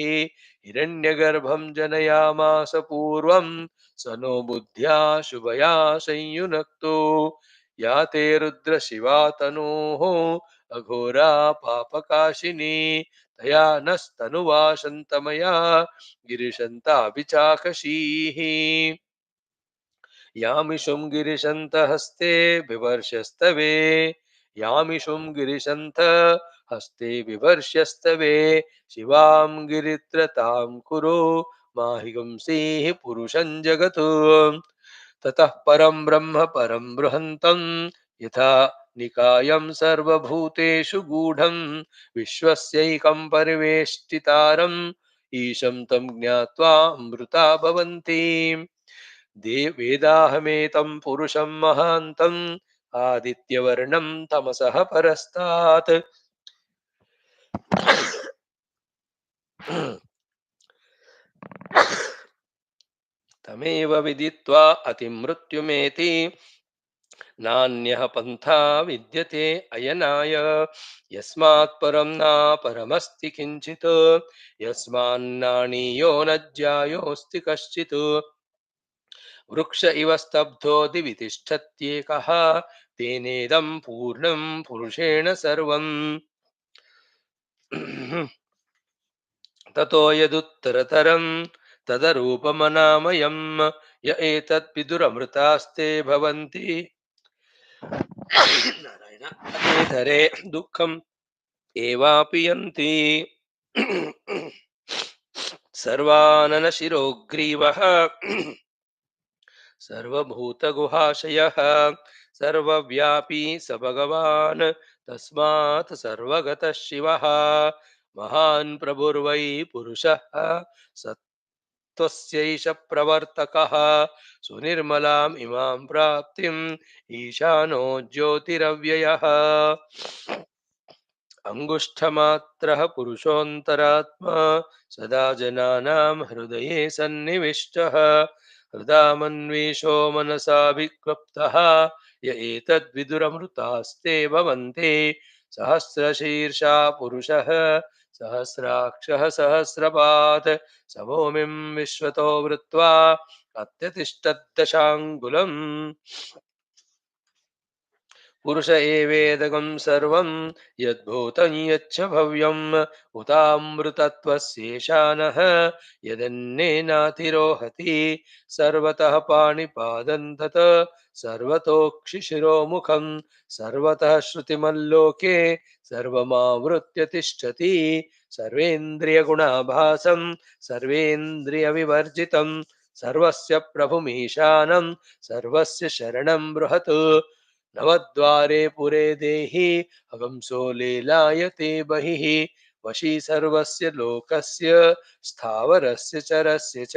हिरण्यगर्भं जनयामास पूर्वं स नो बुद्ध्या शुभया संयुनक्तो या ते रुद्रशिवा तनोः अघोरा पापकाशिनी तया नस्तनुवा शन्तमया गिरिशन्ताभिचाकशीः यामिषुं गिरिशन्तहस्ते बिवर्षस्तवे यामिषुं गिरिशन्त हस्ते बिवर्षस्तवे शिवां गिरित्रतां कुरु माहिगंसीः पुरुषं जगत् ततः परं ब्रह्म परं बृहन्तं यथा निकायं सर्वभूतेषु गूढं विश्वस्यैकं परिवेष्टितारम् ईशं तं ज्ञात्वा अमृता भवन्ति वेदाहमेतं पुरुषं महान्तम् आदित्यवर्णं तमसः परस्तात् तमेव विदित्वा अतिमृत्युमेति नान्यः पन्था विद्यते अयनाय यस्मात् परं न परमस्ति किञ्चित् यस्मान्नाणीयो न ज्यायोऽस्ति कश्चित् वृक्ष इव स्तब्धो दिवि तिष्ठत्येकः तेनेदं पूर्णं पुरुषेण सर्वम् ततो यदुत्तरतरं तदरूपमनामयं य एतत् विदुरमृतास्ते भवन्ति नारायण अनेधरे दुःखम् एवापि यन्ति सर्वाननशिरोग्रीवः सर्वभूतगुहाशयः सर्वव्यापी स भगवान् तस्मात् सर्वगतः शिवः महान् प्रभुर्वै पुरुषः सत्त्वस्यैष प्रवर्तकः सुनिर्मलाम् इमां प्राप्तिम् ईशानो ज्योतिरव्ययः अङ्गुष्ठमात्रः पुरुषोऽन्तरात्मा सदा जनानां हृदये सन्निविष्टः हृदामन्वेषो मनसाभिक्लुप्तः य एतद्विदुरमृतास्ते भवन्ति सहस्रशीर्षा पुरुषः सहस्राक्षः सहस्रपात् समोमिं विश्वतो वृत्वा अत्यतिष्ठद्दशाङ्गुलम् पुरुष एवेदगं सर्वं यद्भूतं यच्च भव्यम् उतामृतत्वस्येषानः यदन्नेनातिरोहति सर्वतः पाणिपादं तत् सर्वतोक्षिशिरोमुखं सर्वतः श्रुतिमल्लोके सर्वमावृत्य तिष्ठति सर्वेन्द्रियगुणाभासं सर्वेन्द्रियविवर्जितं सर्वस्य प्रभुमीशानं सर्वस्य शरणं बृहत् नवद्वारे पुरे देहि अगंसो लेलायते बहिः वशी सर्वस्य लोकस्य स्थावरस्य चरस्य च